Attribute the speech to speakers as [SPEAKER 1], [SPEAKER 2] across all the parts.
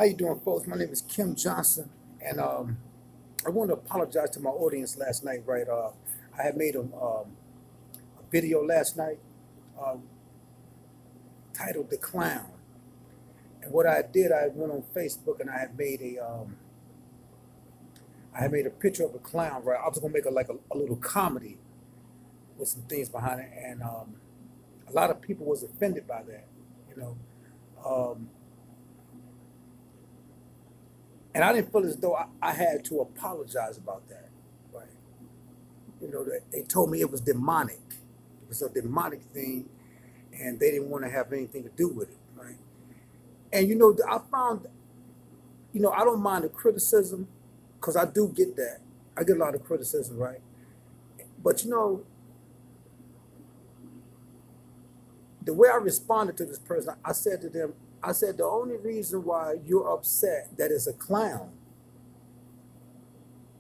[SPEAKER 1] How you doing, folks? My name is Kim Johnson, and I want to apologize to my audience last night. Right, I had made a video last night um, titled "The Clown," and what I did, I went on Facebook and I had made a picture of a clown. Right, I was gonna make a little comedy with some things behind it, and a lot of people was offended by that. You know. Um, And I didn't feel as though I had to apologize about that, right? You know, they told me it was demonic. It was a demonic thing, and they didn't want to have anything to do with it, right? And you know, I found, I don't mind the criticism, because I do get that. I get a lot of criticism, right? But the way I responded to this person, I said to them, I said, the only reason why you're upset that it's a clown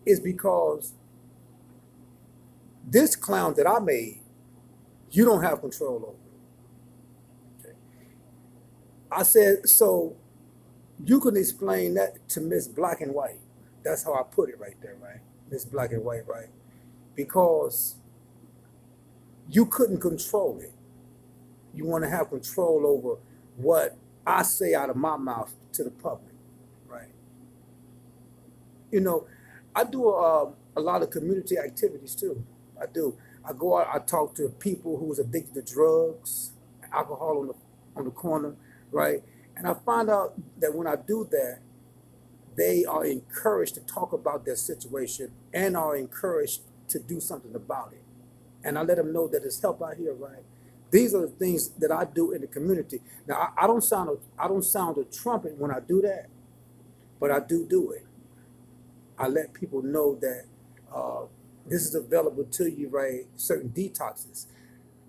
[SPEAKER 1] is because this clown that I made, you don't have control over. Okay. I said, so you can explain that to Miss Black and White. That's how I put it right there, right? Miss Black and White, right? Because you couldn't control it. You want to have control over what I say out of my mouth to the public, right? You know, I do a lot of community activities too. I do. I go out, I talk to people who's addicted to drugs, alcohol on the corner, right? And I find out that when I do that, they are encouraged to talk about their situation and are encouraged to do something about it. And I let them know that there's help out here, right? These are the things that I do in the community. Now, I don't sound a trumpet when I do that, but I do it. I let people know that this is available to you, right? Certain detoxes.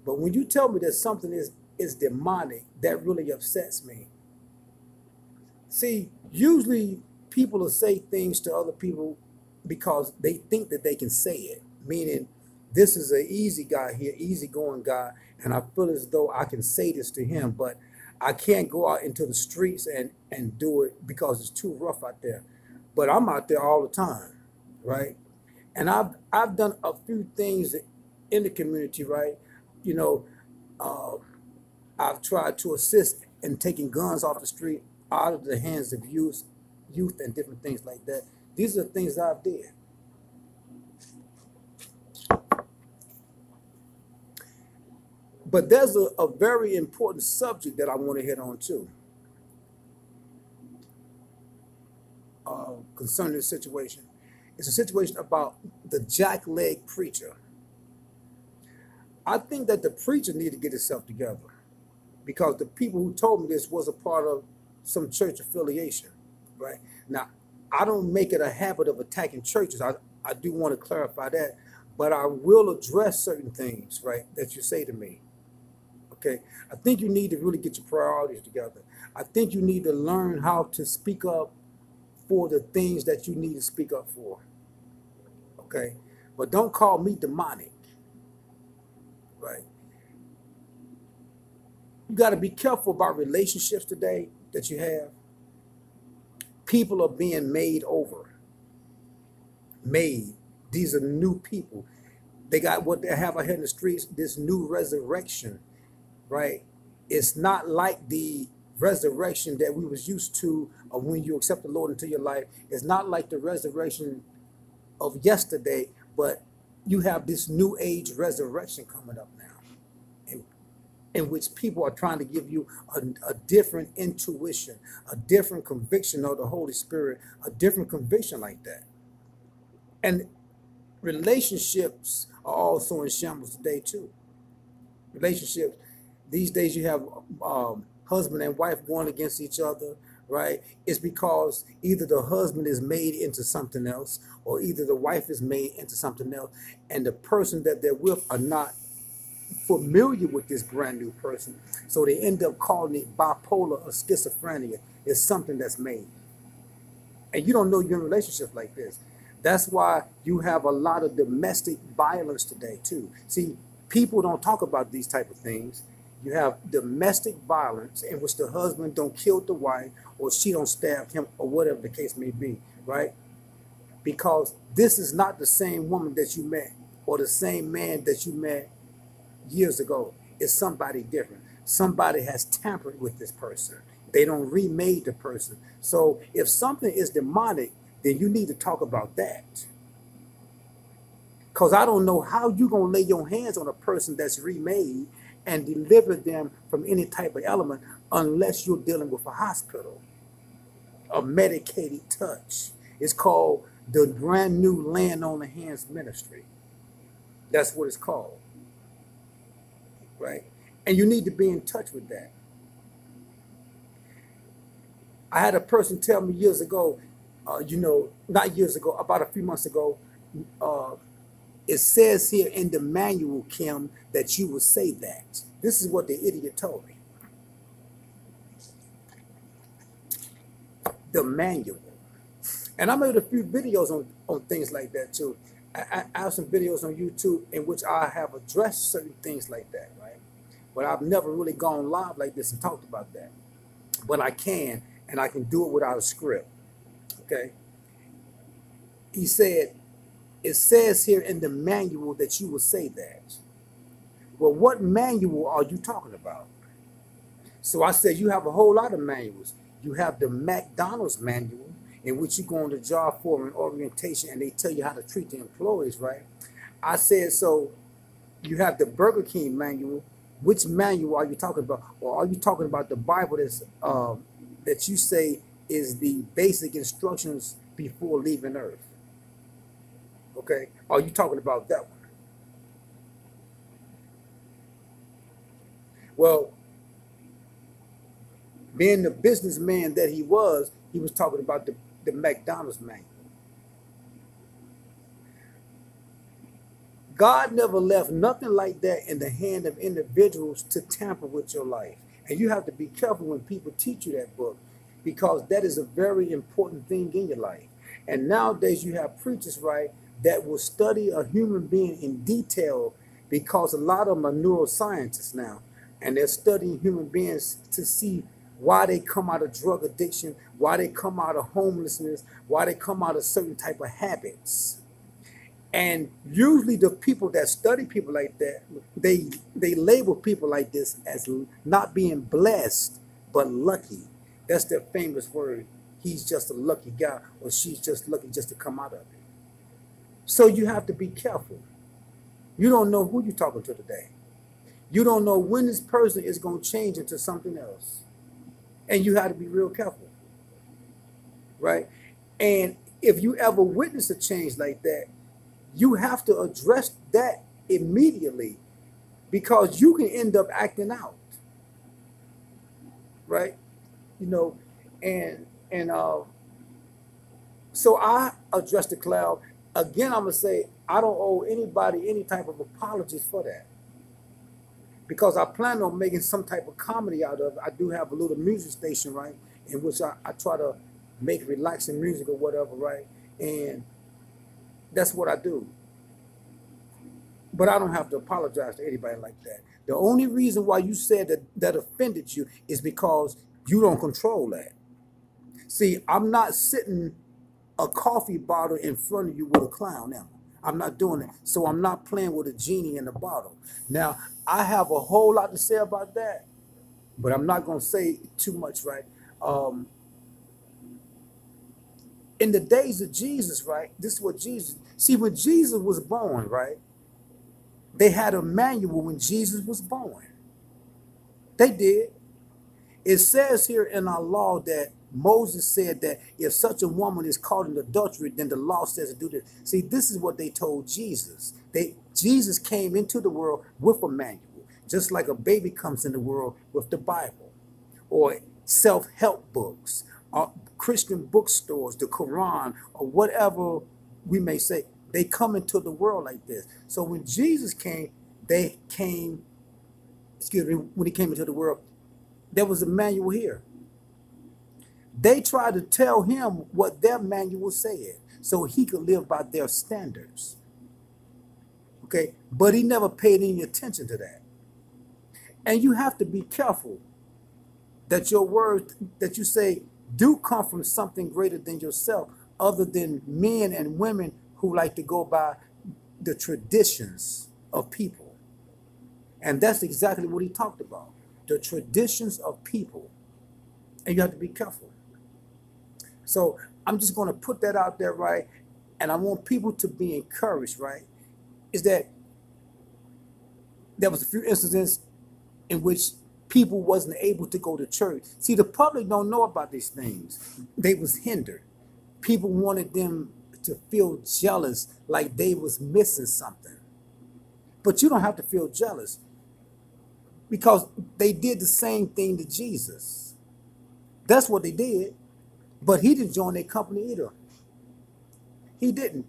[SPEAKER 1] But when you tell me that something is demonic, that really upsets me. See, usually people will say things to other people because they think that they can say it, meaning this is an easy guy here, easygoing guy, and I feel as though I can say this to him, but I can't go out into the streets and do it because it's too rough out there. But I'm out there all the time, right? And I've done a few things in the community, right? You know, uh, I've tried to assist in taking guns off the street, out of the hands of youth and different things like that. These are the things I've did. But there's a very important subject that I want to hit on too, concerning this situation. It's a situation about the jackleg preacher. I think that the preacher needed to get himself together because the people who told me this was a part of some church affiliation, right? Now, I don't make it a habit of attacking churches. I do want to clarify that, but I will address certain things, right, that you say to me. Okay, I think you need to really get your priorities together. I think you need to learn how to speak up for the things that you need to speak up for. Okay, but don't call me demonic, right? You got to be careful about relationships today that you have. People are being made over. Made. These are new people. They got what they have out here in the streets, this new resurrection. Right? It's not like the resurrection that we was used to when you accept the Lord into your life. It's not like the resurrection of yesterday, but you have this new age resurrection coming up now, in which people are trying to give you a different intuition, a different conviction of the Holy Spirit, a different conviction like that. And relationships are also in shambles today too. Relationships. These days you have husband and wife going against each other, right? It's because either the husband is made into something else or either the wife is made into something else, and the person that they're with are not familiar with this brand new person. So they end up calling it bipolar or schizophrenia. It's something that's made. And you don't know you're in a relationship like this. That's why you have a lot of domestic violence today too. See, people don't talk about these type of things. You have domestic violence in which the husband don't kill the wife or she don't stab him or whatever the case may be, right? Because this is not the same woman that you met or the same man that you met years ago. It's somebody different. Somebody has tampered with this person. They don't remade the person. So if something is demonic, then you need to talk about that. Because I don't know how you're going to lay your hands on a person that's remade and deliver them from any type of element unless you're dealing with a hospital, a medicated touch. It's called the brand new Land on the Hands ministry. That's what it's called, right? And you need to be in touch with that. I had a person tell me years ago, not years ago, about a few months ago, it says here in the manual, Kim, that you will say that. This is what the idiot told me. The manual. And I made a few videos on things like that too. I have some videos on YouTube in which I have addressed certain things like that, right? But I've never really gone live like this and talked about that. But I can, and I can do it without a script, okay? He said, it says here in the manual that you will say that. Well, what manual are you talking about? So I said, you have a whole lot of manuals. You have the McDonald's manual, in which you go on the job for an orientation and they tell you how to treat the employees, right? I said, so you have the Burger King manual. Which manual are you talking about? Or are you talking about the Bible that's, that you say is the basic instructions before leaving earth? Okay, are you talking about that one? Well, being the businessman that he was talking about the McDonald's manual. God never left nothing like that in the hand of individuals to tamper with your life. And you have to be careful when people teach you that book, because that is a very important thing in your life. And nowadays you have preachers, right, that will study a human being in detail, because a lot of them are neuroscientists now, and they're studying human beings to see why they come out of drug addiction, why they come out of homelessness, why they come out of certain type of habits. And usually the people that study people like that, they label people like this as not being blessed, but lucky. That's their famous word. He's just a lucky guy, or she's just lucky just to come out of it. So you have to be careful. You don't know who you're talking to today. You don't know when this person is going to change into something else. And you have to be real careful, right? And if you ever witness a change like that, you have to address that immediately, because you can end up acting out, right? You know, and so I addressed the cloud. Again, I'm going to say I don't owe anybody any type of apologies for that, because I plan on making some type of comedy out of it. I do have a little music station, right, in which I try to make relaxing music or whatever, right? And that's what I do. But I don't have to apologize to anybody like that. The only reason why you said that offended you is because you don't control that. See, I'm not sitting a coffee bottle in front of you with a clown now. I'm not doing that. So I'm not playing with a genie in a bottle. Now, I have a whole lot to say about that, but I'm not going to say too much, right? In the days of Jesus, right, this is what Jesus, see, when Jesus was born, right, they had a manual when Jesus was born. They did. It says here in our law that Moses said that if such a woman is caught in adultery, then the law says to do this. See, this is what they told Jesus. Jesus came into the world with a manual, just like a baby comes in the world with the Bible, or self-help books, or Christian bookstores, the Quran, or whatever we may say. They come into the world like this. So when Jesus came, when he came into the world, there was a manual here. They tried to tell him what their manual said so he could live by their standards. Okay, but he never paid any attention to that. And you have to be careful that your words that you say do come from something greater than yourself, other than men and women who like to go by the traditions of people. And that's exactly what he talked about, the traditions of people. And you have to be careful. So I'm just going to put that out there, right? And I want people to be encouraged, right? Is that there was a few incidents in which people wasn't able to go to church. See, the public don't know about these things. They was hindered. People wanted them to feel jealous, like they was missing something. But you don't have to feel jealous, because they did the same thing to Jesus. That's what they did. But he didn't join their company either. He didn't,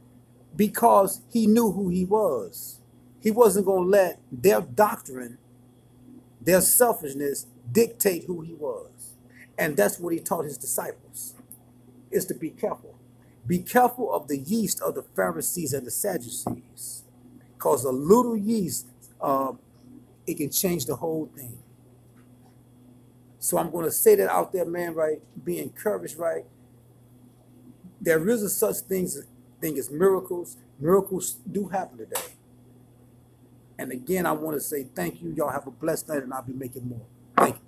[SPEAKER 1] because he knew who he was. He wasn't going to let their doctrine, their selfishness, dictate who he was. And that's what he taught his disciples, is to be careful. Be careful of the yeast of the Pharisees and the Sadducees, because a little yeast, it can change the whole thing. So I'm going to say that out there, man, right? Be encouraged, right? There is a such thing as miracles. Miracles do happen today. And again, I want to say thank you. Y'all have a blessed night, and I'll be making more. Thank you.